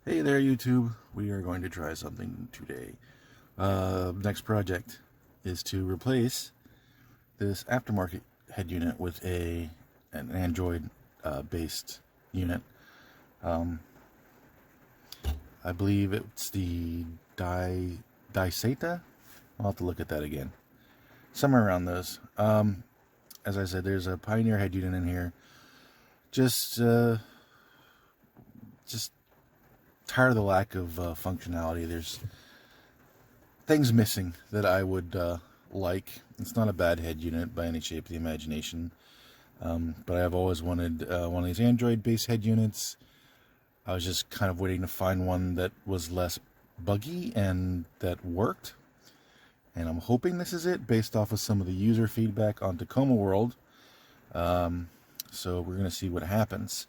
Hey there, YouTube. We are going to try something today. Next project is to replace this aftermarket head unit with an Android based unit. I believe it's the Diceta. I'll have to look at that again. Somewhere around those. As I said, there's a Pioneer head unit in here. Just tired of the lack of functionality. There's things missing that I would like. It's not a bad head unit by any shape of the imagination, but I've always wanted one of these Android-based head units. I was just kind of waiting to find one that was less buggy and that worked. And I'm hoping this is it, based off of some of the user feedback on Tacoma World. So we're going to see what happens.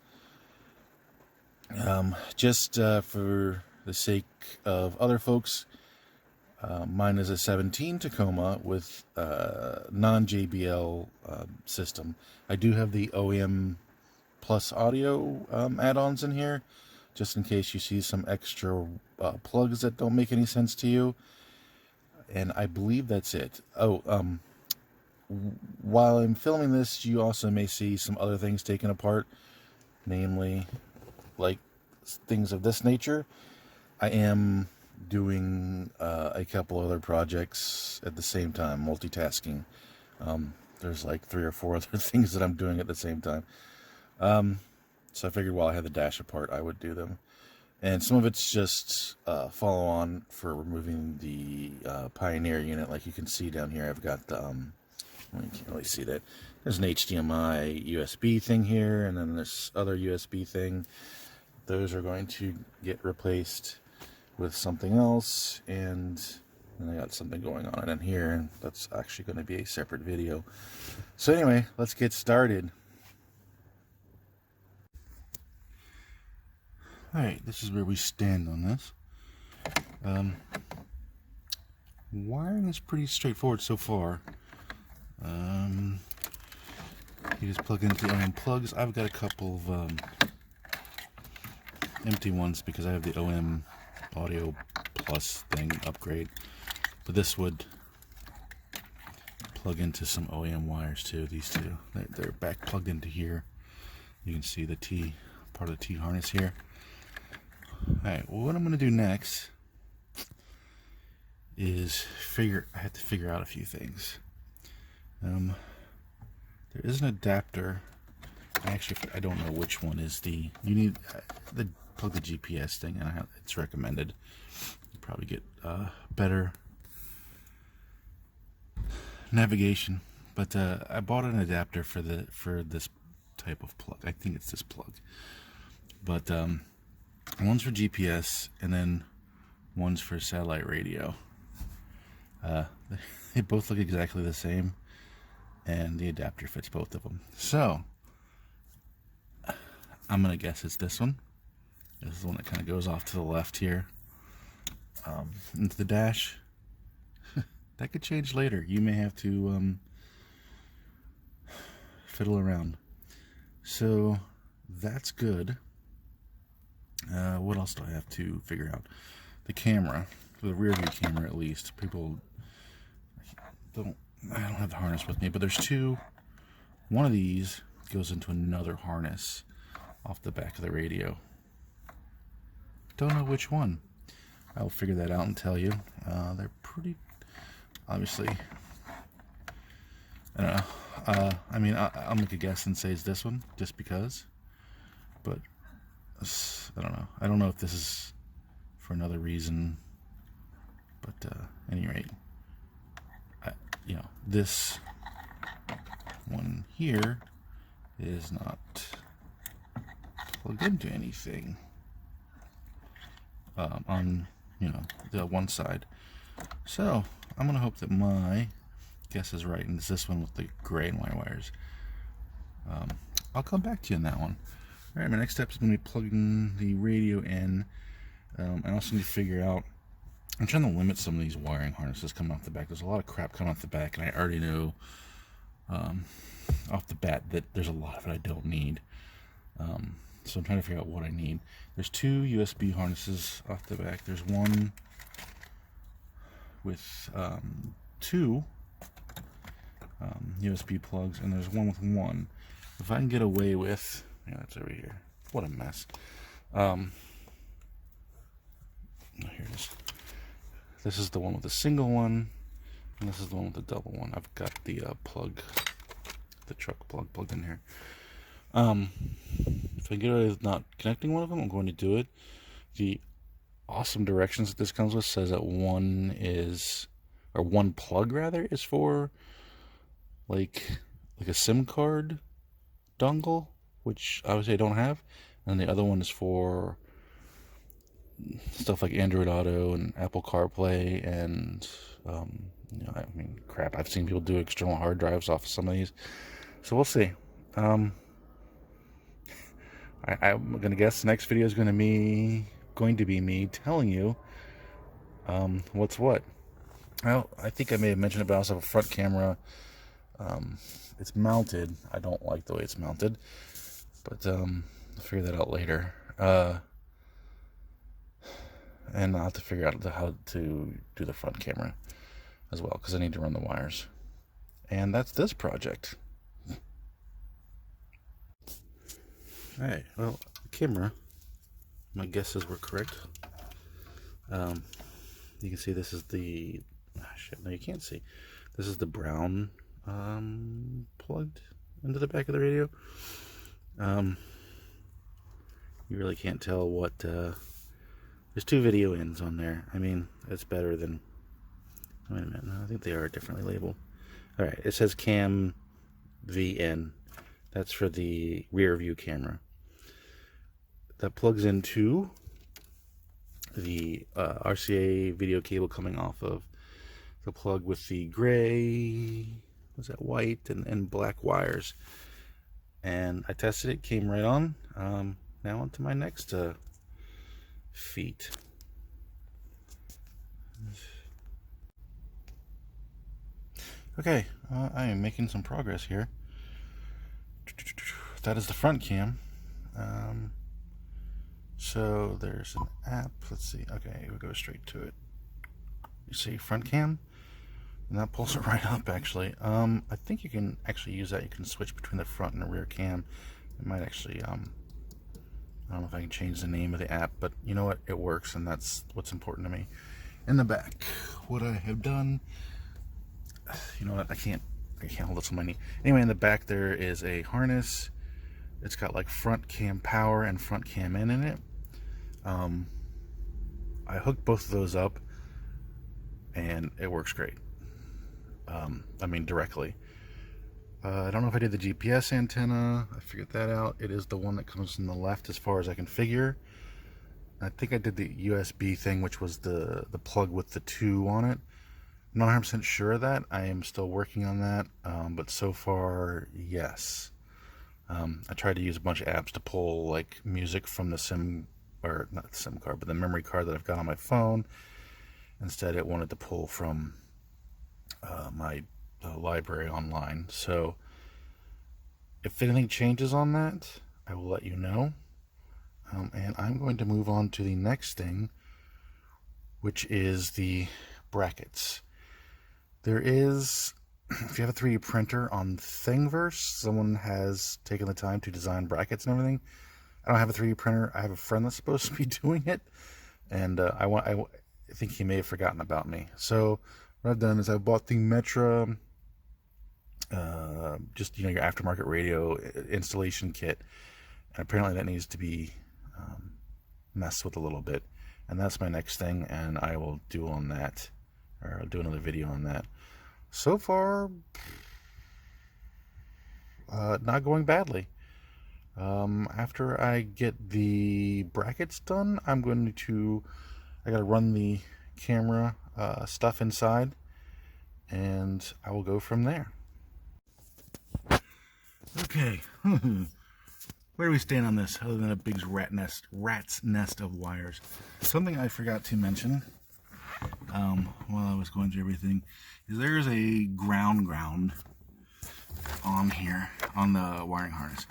Just for the sake of other folks, mine is a 17 Tacoma with non-JBL system. I do have the OEM Plus audio add-ons in here, just in case you see some extra plugs that don't make any sense to you. And I believe that's it. While I'm filming this, you also may see some other things taken apart, namely like things of this nature. I am doing a couple other projects at the same time, multitasking. There's like 3 or 4 other things that I'm doing at the same time. So I figured while I had the dash apart, I would do them. And some of it's just follow on for removing the Pioneer unit. Like you can see down here, I've got the, well, you can't really see that. There's an HDMI USB thing here, and then this other USB thing. Those are going to get replaced with something else, and then I got something going on in here, and that's actually going to be a separate video. So anyway, let's get started. Alright, this is where we stand on this. Wiring is pretty straightforward so far. You just plug into the OM plugs. I've got a couple of empty ones because I have the OM Audio Plus thing upgrade. But this would plug into some OEM wires too, these two. They're back plugged into here. You can see the T, part of the T harness here. Alright, well, what I'm going to do next is I have to figure out a few things. There is an adapter. Actually, I don't know which one is you need plug the GPS thing, and it's recommended. You probably get better navigation. But I bought an adapter for this type of plug. I think it's this plug. But one's for GPS, and then one's for satellite radio. They both look exactly the same, and the adapter fits both of them. So I'm gonna guess it's this one. This is the one that kind of goes off to the left here, into the dash. That could change later. You may have to fiddle around. So that's good. What else do I have to figure out? The camera, the rear view camera at least. I don't have the harness with me, but there's two. One of these goes into another harness off the back of the radio. Don't know which one. I'll figure that out and tell you. They're pretty, obviously, I don't know. I mean, I'll make a guess and say it's this one, just because. But I don't know. I don't know if this is for another reason. But at any rate, this one here is not plugged into anything on the one side. So I'm gonna hope that my guess is right, and it's this one with the gray and white wires. I'll come back to you on that one. Alright, my next step is going to be plugging the radio in. I also need to figure out, I'm trying to limit some of these wiring harnesses coming off the back. There's a lot of crap coming off the back, and I already know off the bat that there's a lot of it I don't need. So I'm trying to figure out what I need. There's 2 USB harnesses off the back. There's one with 2 USB plugs, and there's one with 1. If I can get away with, yeah, that's over here. What a mess. Here it is. This is the one with the single one, and this is the one with the double one. I've got the plug, the truck plug plugged in here. If I get away with not connecting one of them, I'm going to do it. The awesome directions that this comes with says that one plug rather is for like a SIM card dongle, which obviously I don't have, and the other one is for stuff like Android Auto and Apple CarPlay and you know, I mean, crap, I've seen people do external hard drives off of some of these, so we'll see. I'm gonna guess the next video is going to be me telling you what's what. Well, I think I may have mentioned it, but I also have a front camera. It's mounted. I don't like the way it's mounted, but I'll figure that out later. And I'll have to figure out how to do the front camera as well, because I need to run the wires. And that's this project. Alright, well, the camera, my guesses were correct. You can see this is the, no, you can't see. This is the brown plugged into the back of the radio. You really can't tell what, there's 2 video ins on there. I mean, it's better than, wait a minute, no, I think they are differently labeled. Alright, it says cam VN. That's for the rear view camera. That plugs into the RCA video cable coming off of the plug with the gray, was that white and black wires. And I tested it, came right on. Now on to my next feat. Okay, I am making some progress here. That is the front cam. So there's an app. Let's see. Okay, we'll go straight to it. You see front cam, and that pulls it right up. Actually, I think you can actually use that. You can switch between the front and the rear cam. It might actually. I don't know if I can change the name of the app, but you know what? It works, and that's what's important to me. In the back, what I have done. You know what? I can't hold this on my knee. Anyway, in the back there is a harness. It's got like front cam power and front cam in it. I hooked both of those up and it works great. I mean, directly. I don't know if I did the GPS antenna. I figured that out. It is the one that comes from the left as far as I can figure. I think I did the USB thing, which was the plug with the 2 on it. I'm not 100% sure of that. I am still working on that, but so far, yes. I tried to use a bunch of apps to pull like music from the SIM, or not the SIM card, but the memory card that I've got on my phone. Instead, it wanted to pull from my library online. So, if anything changes on that, I will let you know. And I'm going to move on to the next thing, which is the brackets. There is, if you have a 3D printer on Thingiverse, someone has taken the time to design brackets and everything. I don't have a 3D printer. I have a friend that's supposed to be doing it, and I think he may have forgotten about me. So what I've done is I bought the Metra, just your aftermarket radio installation kit, and apparently that needs to be messed with a little bit, and that's my next thing, and I will do on that. Or I'll do another video on that. So far, not going badly. After I get the brackets done, I gotta run the camera stuff inside, and I will go from there. Okay, where do we stand on this, other than a big rat's nest of wires? Something I forgot to mention while I was going through everything is there's a ground on here on the wiring harness.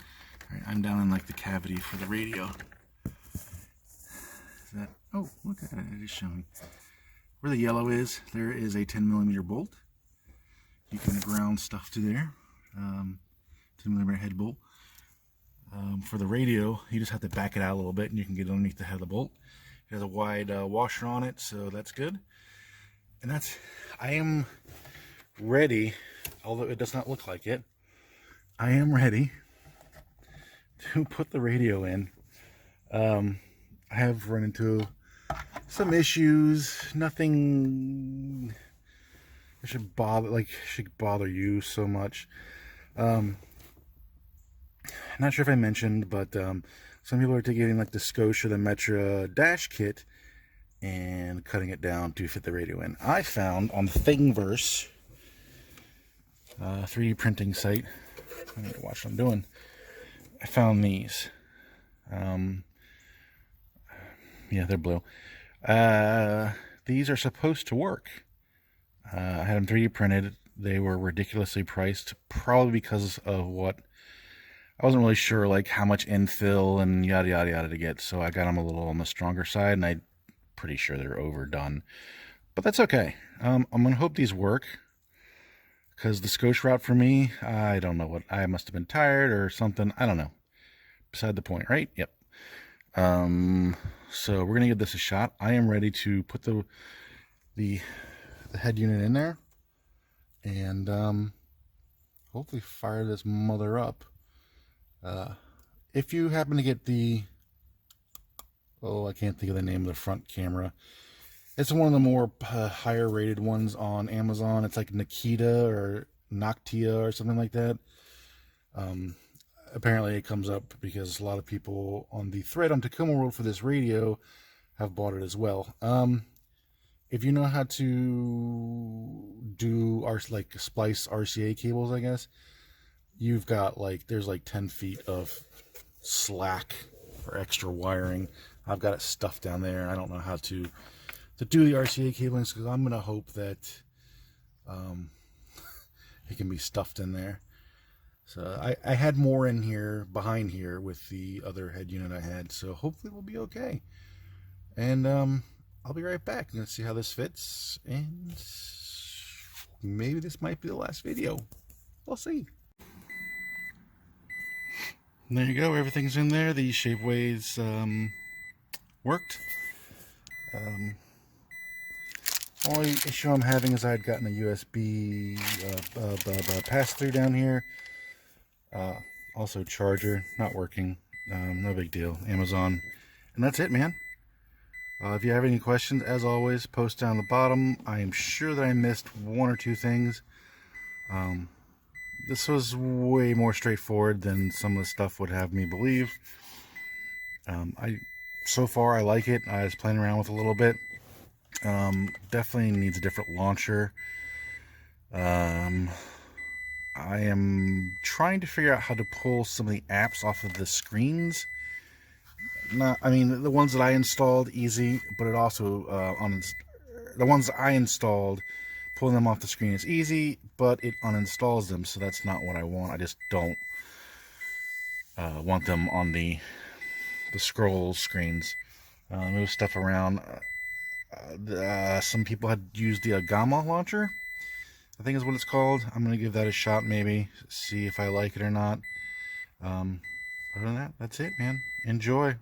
Alright, I'm down in like the cavity for the radio. Is that, oh, look at it, it is showing. Where the yellow is, there is a 10mm bolt. You can ground stuff to there. 10mm head bolt. For the radio, you just have to back it out a little bit and you can get underneath the head of the bolt. It has a wide washer on it, so that's good. And that's, I am ready, although it does not look like it, I am ready to put the radio in. I have run into some issues, nothing that should bother you so much. Not sure if I mentioned, but some people are getting like the Scotia, the Metra dash kit and cutting it down to fit the radio in. I found on the Thingiverse 3D printing site, I need to watch what I'm doing, I found these. Yeah, they're blue. These are supposed to work. I had them 3D printed. They were ridiculously priced, probably because of what I wasn't really sure, like how much infill and yada yada yada to get. So I got them a little on the stronger side, and I'm pretty sure they're overdone. But that's okay. I'm gonna hope these work, because the Scotia route for me, I don't know what, I must have been tired or something. I don't know. Beside the point, right? Yep. So we're gonna give this a shot. I am ready to put the head unit in there and hopefully fire this mother up. If you happen to get the, oh, I can't think of the name of the front camera. It's one of the more higher rated ones on Amazon. It's like Nikita or Noctia or something like that. Apparently it comes up because a lot of people on the thread on Tacoma World for this radio have bought it as well. If you know how to do like splice RCA cables, I guess, you've got like, there's like 10 feet of slack for extra wiring. I've got it stuffed down there. I don't know how to do the RCA cabling, because I'm going to hope that it can be stuffed in there. So I had more in here, behind here, with the other head unit I had, so hopefully we'll be okay. And I'll be right back. I'm going to see how this fits, and maybe this might be the last video. We'll see. There you go, everything's in there. The shapeways worked. Only issue I'm having is I had gotten a USB pass-through down here. Also charger, not working. No big deal. Amazon. And that's it, man. If you have any questions, as always, post down the bottom. I am sure that I missed one or two things. This was way more straightforward than some of the stuff would have me believe. So far I like it. I was playing around with it a little bit. Definitely needs a different launcher. I am trying to figure out how to pull some of the apps off of the screens. I mean, the ones that I installed, easy, but it also, the ones I installed, pulling them off the screen is easy, but it uninstalls them, so that's not what I want. I just don't want them on the scroll screens. Move stuff around. Some people had used the Gamma launcher, I think is what it's called. I'm going to give that a shot, maybe, see if I like it or not. Other than that, that's it, man. Enjoy.